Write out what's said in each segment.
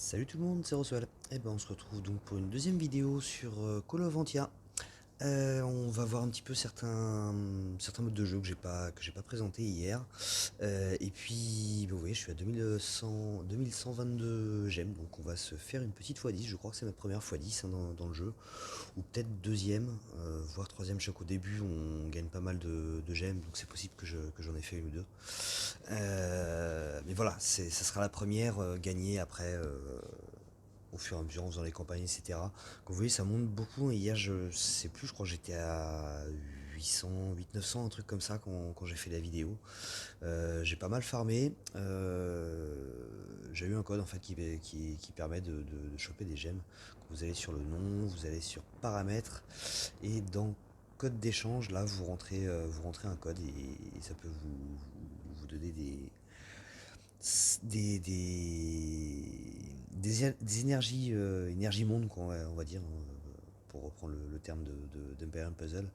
Salut tout le monde, c'est Roswell. Et ben on se retrouve donc pour une deuxième vidéo sur Call of Antia. On va voir un petit peu certains modes de jeu que j'ai pas présenté hier. Et puis, vous voyez, je suis à 2122 gemmes, donc on va se faire une petite x10. Je crois que c'est notre première x10 hein, dans le jeu, ou peut-être deuxième, voire troisième. Je sais qu'au début on gagne pas mal de gemmes, donc c'est possible que j'en ai fait une ou deux. Mais voilà, ça sera la première gagnée après. Au fur et à mesure en faisant les campagnes, etc. Comme vous voyez, ça monte beaucoup. Et hier, je sais plus, je crois que j'étais à 800, 800, 900, un truc comme ça quand j'ai fait la vidéo. J'ai pas mal farmé. J'ai eu un code en fait qui permet de choper des gemmes. Vous allez sur le nom, vous allez sur paramètres et dans code d'échange, là vous rentrez un code et ça peut vous donner des énergies, énergie monde, quoi, on va dire, pour reprendre le terme d'Empyrean Puzzle.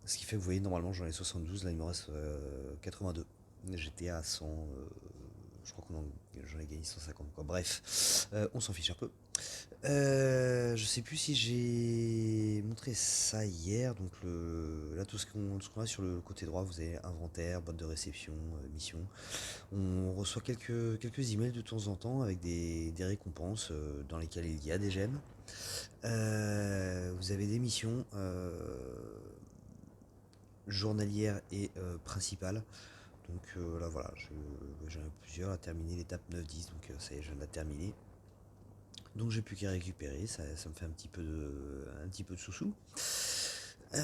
Ce qui fait que vous voyez, normalement j'en ai 72, là il me reste 82. J'étais à 100, je crois j'en ai gagné 150, quoi. Bref, on s'en fiche un peu. Je sais plus si j'ai montré ça hier. Donc là, tout ce qu'on a sur le côté droit, vous avez inventaire, boîte de réception, mission. On reçoit quelques emails de temps en temps avec des récompenses dans lesquelles il y a des gemmes. Vous avez des missions journalières et principales. Donc là voilà, j'en ai plusieurs à terminer l'étape 9-10, donc ça y est, je viens de la terminer. Donc j'ai plus qu'à récupérer, ça me fait un petit peu de sous-sous. Là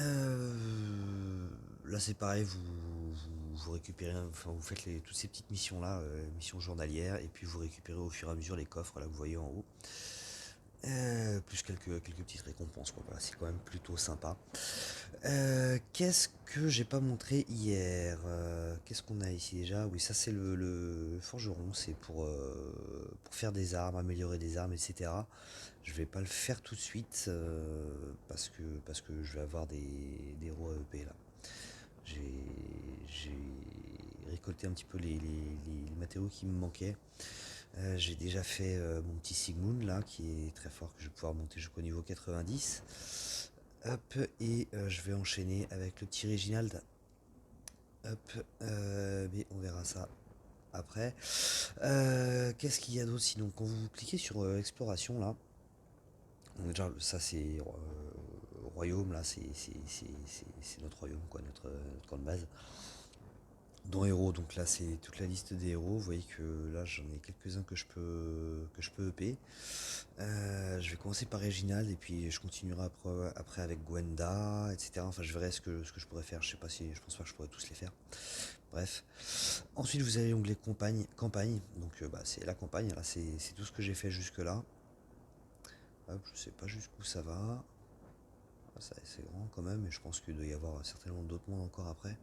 c'est pareil, vous récupérez, enfin vous faites toutes ces petites missions là, missions journalières, et puis vous récupérez au fur et à mesure les coffres là que vous voyez en haut. Plus quelques petites récompenses, quoi. Voilà, c'est quand même plutôt sympa. Qu'est-ce que j'ai pas montré hier? Qu'est-ce qu'on a ici déjà? Oui, ça c'est le forgeron, c'est pour faire des armes, améliorer des armes, etc. Je vais pas le faire tout de suite parce que je vais avoir des héros AEP là. J'ai récolté un petit peu les matériaux qui me manquaient. J'ai déjà fait mon petit Sigmund là qui est très fort, que je vais pouvoir monter jusqu'au niveau 90. Hop, et je vais enchaîner avec le petit Reginald. Hop, mais on verra ça après. Qu'est-ce qu'il y a d'autre sinon? Quand vous cliquez sur exploration là, donc déjà ça c'est royaume là, c'est notre royaume quoi, notre grande base. Dans héros, donc là c'est toute la liste des héros. Vous voyez que là j'en ai quelques-uns que je peux EP. Je vais commencer par Reginald et puis je continuerai après avec Gwenda, etc. Enfin je verrai ce que je pourrais faire. Je sais pas si je pense pas que je pourrais tous les faire. Bref. Ensuite vous avez l'onglet campagne. Donc bah, c'est la campagne. Là c'est tout ce que j'ai fait jusque là. Hop, je sais pas jusqu'où ça va. Ah, c'est grand quand même, et je pense qu'il doit y avoir certainement d'autres mondes encore après.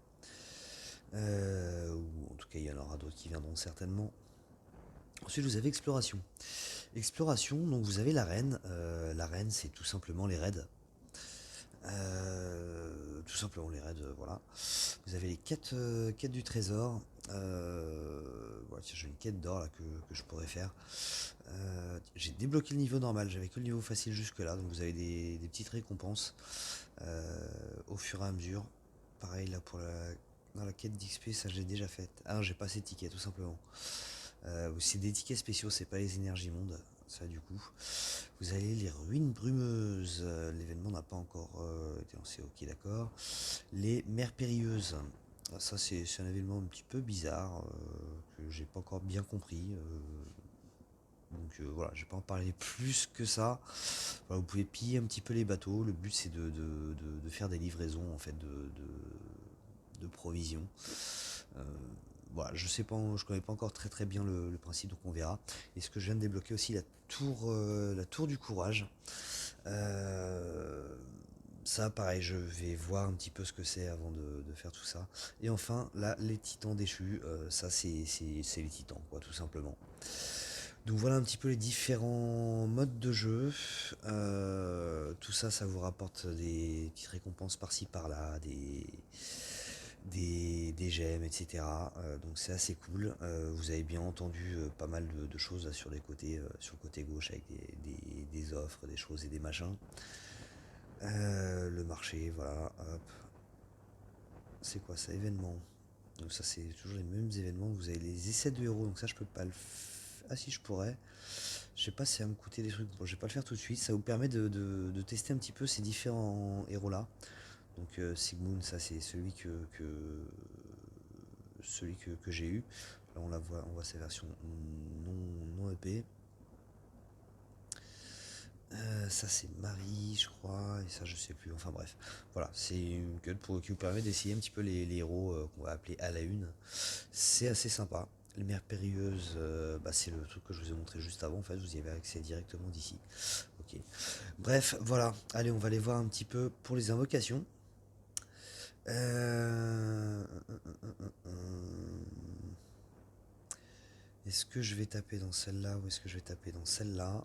Ou en tout cas il y en aura d'autres qui viendront certainement. Ensuite vous avez exploration. Exploration, donc vous avez l'arène. L'arène c'est tout simplement les raids. Tout simplement les raids, voilà. Vous avez les quêtes du trésor. Voilà, tiens, j'ai une quête d'or là que je pourrais faire. J'ai débloqué le niveau normal, j'avais que le niveau facile jusque là, donc vous avez des petites récompenses au fur et à mesure. Pareil là pour dans la quête d'XP, ça j'ai déjà faite. Ah non, j'ai pas assez de tickets tout simplement. C'est des tickets spéciaux, c'est pas les énergies mondes. Ça du coup. Vous avez les ruines brumeuses. L'événement n'a pas encore été lancé, ok d'accord. Les mers périlleuses. Ah, ça c'est un événement un petit peu bizarre que j'ai pas encore bien compris. Donc voilà, je vais pas en parler plus que ça. Voilà, vous pouvez piller un petit peu les bateaux. Le but c'est de faire des livraisons en fait de provisions. Euh, voilà, je sais pas, je connais pas encore très très bien le principe, donc on verra. Et ce que je viens de débloquer aussi, la tour du courage. Euh, Ça, pareil, je vais voir un petit peu ce que c'est avant de faire tout ça. Et enfin, là, les titans déchus, ça c'est les titans, quoi, tout simplement. Donc voilà un petit peu les différents modes de jeu. Tout ça, ça vous rapporte des petites récompenses par-ci par-là, des gemmes, etc. Donc c'est assez cool. Vous avez bien entendu pas mal de choses là, sur les côtés, sur le côté gauche avec des offres, des choses et des machins. Le marché, voilà, hop. C'est quoi ça, événement? Donc ça c'est toujours les mêmes événements. Vous avez les essais de héros, donc ça je peux pas le faire. Ah si je pourrais. Je sais pas si ça va me coûter des trucs. Bon, je vais pas le faire tout de suite. Ça vous permet de tester un petit peu ces différents héros là. Donc Sigmund, ça c'est celui que j'ai eu. Là on voit sa version non EP. Ça c'est Marie, je crois, et ça je sais plus. Enfin bref, voilà, c'est une queue qui vous permet d'essayer un petit peu les héros qu'on va appeler à la une. C'est assez sympa. Les mers périlleuses, bah, c'est le truc que je vous ai montré juste avant. En fait, vous y avez accès directement d'ici. Ok. Bref, voilà. Allez, on va aller voir un petit peu pour les invocations. Euh, Est-ce que je vais taper dans celle-là ou est-ce que je vais taper dans celle-là?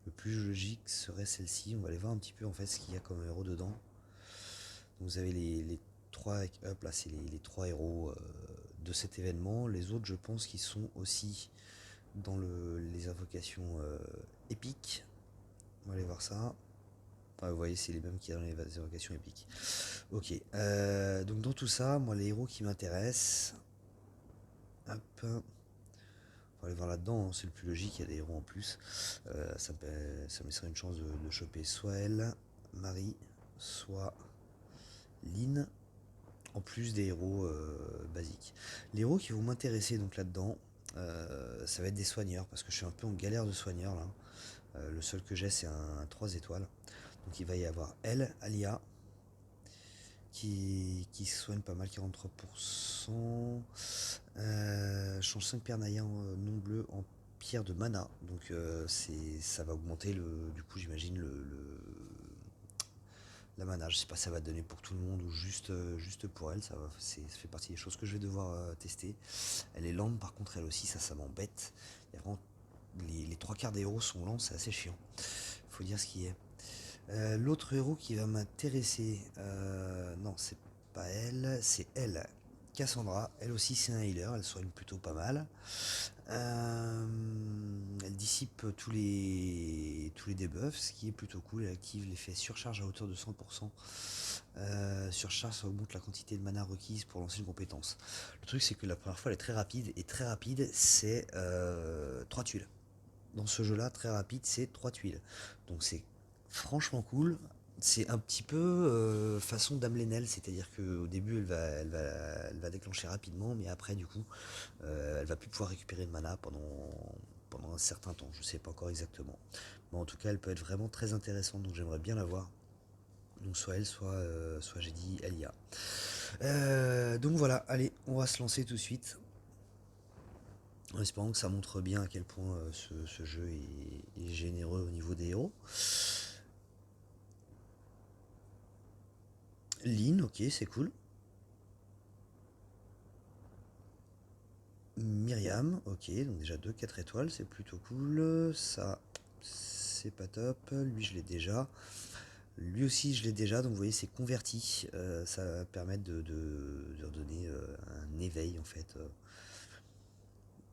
Le plus logique serait celle-ci. On va aller voir un petit peu en fait ce qu'il y a comme héros dedans. Donc, vous avez les trois, hop là, c'est les trois héros de cet événement. Les autres, je pense qu'ils sont aussi dans les invocations épiques. On va aller voir ça. Ah, vous voyez, c'est les mêmes qu'il y a dans les invocations épiques. Ok. Donc dans tout ça, moi, les héros qui m'intéressent. Hop. On va aller voir là-dedans, hein, c'est le plus logique, il y a des héros en plus. Ça me laisserait une chance de choper soit elle, Marie, soit Lynn, en plus des héros basiques. Les héros qui vont m'intéresser donc là-dedans, ça va être des soigneurs, parce que je suis un peu en galère de soigneurs là. Le seul que j'ai, c'est un 3 étoiles. Donc il va y avoir elle, Alia, qui soigne pas mal, 43%. Change 5 paires Naya non bleu en pierre de mana. Donc ça va augmenter du coup j'imagine la mana. Je sais pas si ça va donner pour tout le monde ou juste pour elle. Ça fait partie des choses que je vais devoir tester. Elle est lente par contre elle aussi, ça m'embête. Il y a vraiment, les trois quarts des héros sont lents, c'est assez chiant. Faut dire ce qui est. L'autre héros qui va m'intéresser, non, c'est pas elle, c'est elle, Cassandra. Elle aussi, c'est un healer, elle soigne plutôt pas mal. Elle dissipe tous les debuffs, ce qui est plutôt cool. Elle active l'effet surcharge à hauteur de 100%. Surcharge, ça augmente la quantité de mana requise pour lancer une compétence. Le truc, c'est que la première fois, elle est très rapide, et très rapide, c'est 3 tuiles. Dans ce jeu-là, très rapide, c'est 3 tuiles. Donc c'est franchement cool. C'est un petit peu façon Dame Lenel, c'est-à-dire qu'au début elle va déclencher rapidement, mais après du coup elle va plus pouvoir récupérer de mana pendant un certain temps. Je sais pas encore exactement. Mais en tout cas elle peut être vraiment très intéressante, donc j'aimerais bien la voir. Donc soit elle, soit j'ai dit Elia. Donc voilà, allez, on va se lancer tout de suite. En espérant que ça montre bien à quel point ce jeu est généreux au niveau des héros. Lynn, ok, c'est cool. Myriam, ok, donc déjà 2 4 étoiles, c'est plutôt cool. Ça, c'est pas top. Lui, je l'ai déjà. Lui aussi, je l'ai déjà, donc vous voyez, c'est converti. Ça va permettre de leur donner un éveil, en fait.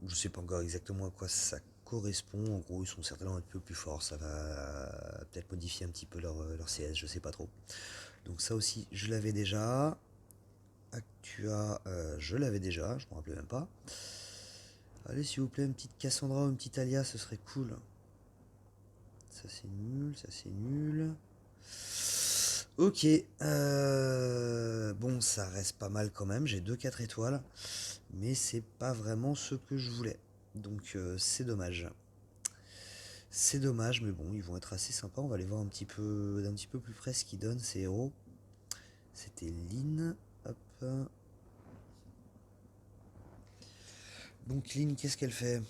Je sais pas encore exactement à quoi ça correspond. En gros, ils sont certainement un peu plus forts. Ça va peut-être modifier un petit peu leur CS, je sais pas trop. Donc ça aussi, je l'avais déjà. Actua, je l'avais déjà, je me rappelais même pas. Allez, s'il vous plaît, une petite Cassandra ou une petite Alia, ce serait cool. Ça c'est nul, ça c'est nul. Ok, bon, ça reste pas mal quand même. J'ai 2 4 étoiles, mais c'est pas vraiment ce que je voulais. Donc c'est dommage. C'est dommage, mais bon, ils vont être assez sympas. On va aller voir d'un petit peu plus près ce qu'ils donnent ces héros. C'était Lynn. Hop. Donc Lynn, qu'est-ce qu'elle fait?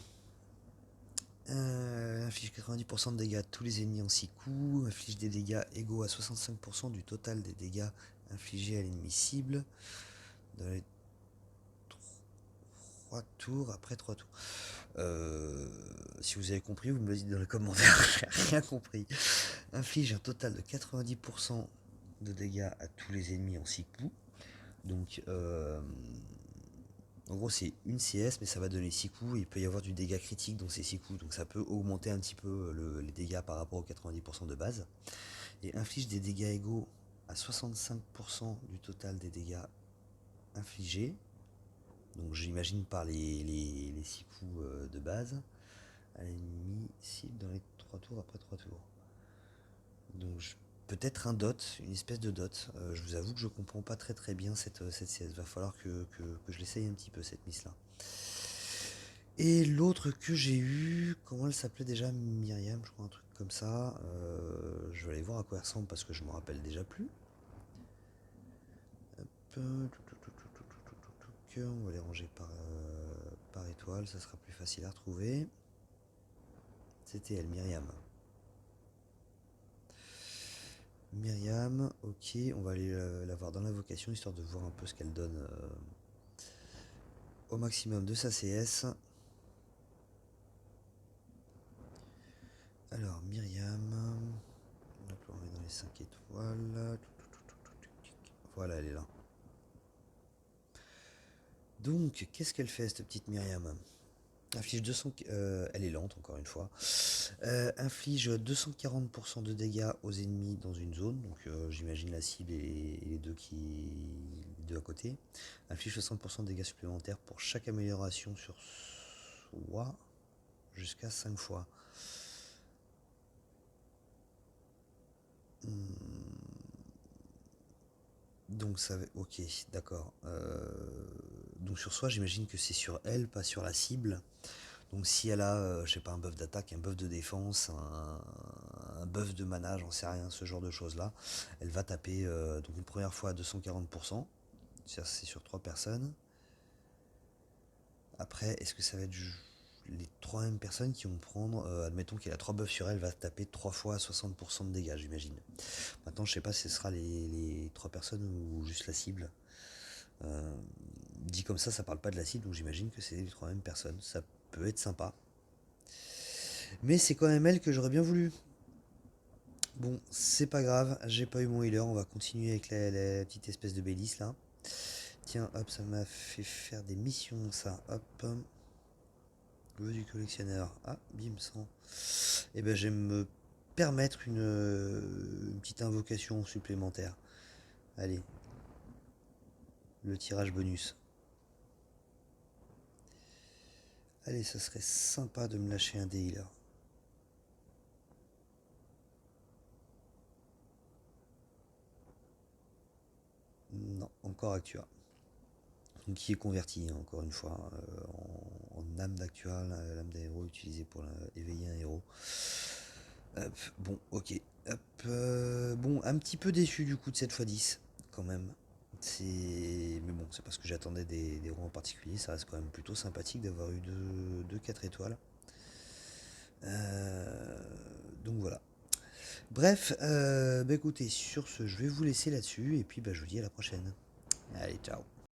Inflige 90% de dégâts à tous les ennemis en 6 coups. Inflige des dégâts égaux à 65% du total des dégâts infligés à l'ennemi cible. Dans les 3 tours, après 3 tours. Si vous avez compris, vous me le dites dans les commentaires. J'ai rien compris. Inflige un total de 90% de dégâts à tous les ennemis en 6 coups. Donc, en gros, c'est une CS, mais ça va donner 6 coups. Il peut y avoir du dégât critique dans ces 6 coups. Donc, ça peut augmenter un petit peu les dégâts par rapport aux 90% de base. Et inflige des dégâts égaux à 65% du total des dégâts infligés. Donc, j'imagine par les 6 coups de base. À l'ennemi cible dans les 3 tours après 3 tours. Donc, peut-être un dot, une espèce de dot. Je vous avoue que je comprends pas très bien cette CS. Va falloir que je l'essaye un petit peu cette miss là. Et l'autre que j'ai eu, comment elle s'appelait déjà? Myriam, je crois, un truc comme ça. Je vais aller voir à quoi elle ressemble parce que je me rappelle déjà plus. Hop, on va les ranger par étoile, ça sera plus facile à retrouver. C'était elle, Myriam. Myriam, ok, on va aller la voir dans l'invocation histoire de voir un peu ce qu'elle donne au maximum de sa CS. Alors, Myriam, hop, on est dans les 5 étoiles. Voilà, elle est là. Donc, qu'est-ce qu'elle fait, cette petite Myriam? Inflige 200, elle est lente encore une fois. Inflige 240% de dégâts aux ennemis dans une zone. Donc j'imagine la cible et les deux à côté. Inflige 60% de dégâts supplémentaires pour chaque amélioration sur soi jusqu'à 5 fois. Donc ça va. Ok, d'accord. Donc sur soi, j'imagine que c'est sur elle, pas sur la cible. Donc si elle a, je sais pas, un buff d'attaque, un buff de défense, un buff de mana, j'en sais rien, ce genre de choses-là, elle va taper donc une première fois à 240%. C'est sur 3 personnes. Après, est-ce que ça va être les 3 mêmes personnes qui vont prendre, admettons qu'elle a 3 buffs sur elle, va taper 3 fois à 60% de dégâts, j'imagine. Maintenant, je sais pas si ce sera les 3 personnes ou juste la cible. Dit comme ça parle pas de la cible, donc j'imagine que c'est les 3 mêmes personnes. Ça peut être sympa. Mais c'est quand même elle que j'aurais bien voulu. Bon, c'est pas grave, j'ai pas eu mon healer, on va continuer avec la petite espèce de Bélis là. Tiens, hop, ça m'a fait faire des missions ça, hop. Le du collectionneur, ah, bim, 100. Et ben je vais me permettre une petite invocation supplémentaire. Allez, le tirage bonus. Allez, ça serait sympa de me lâcher un des healers. Non, encore Actua. Donc qui est converti, hein, encore une fois, en âme d'Actua, l'âme d'un héros utilisée pour éveiller un héros. Hop, bon, ok. Hop, bon, un petit peu déçu du coup de cette x10, quand même. Mais bon, c'est parce que j'attendais des héros en particulier. Ça reste quand même plutôt sympathique d'avoir eu deux 4 étoiles. Euh, donc voilà. Bref, bah écoutez, sur ce, je vais vous laisser là-dessus. Et puis bah, je vous dis à la prochaine. Allez, ciao.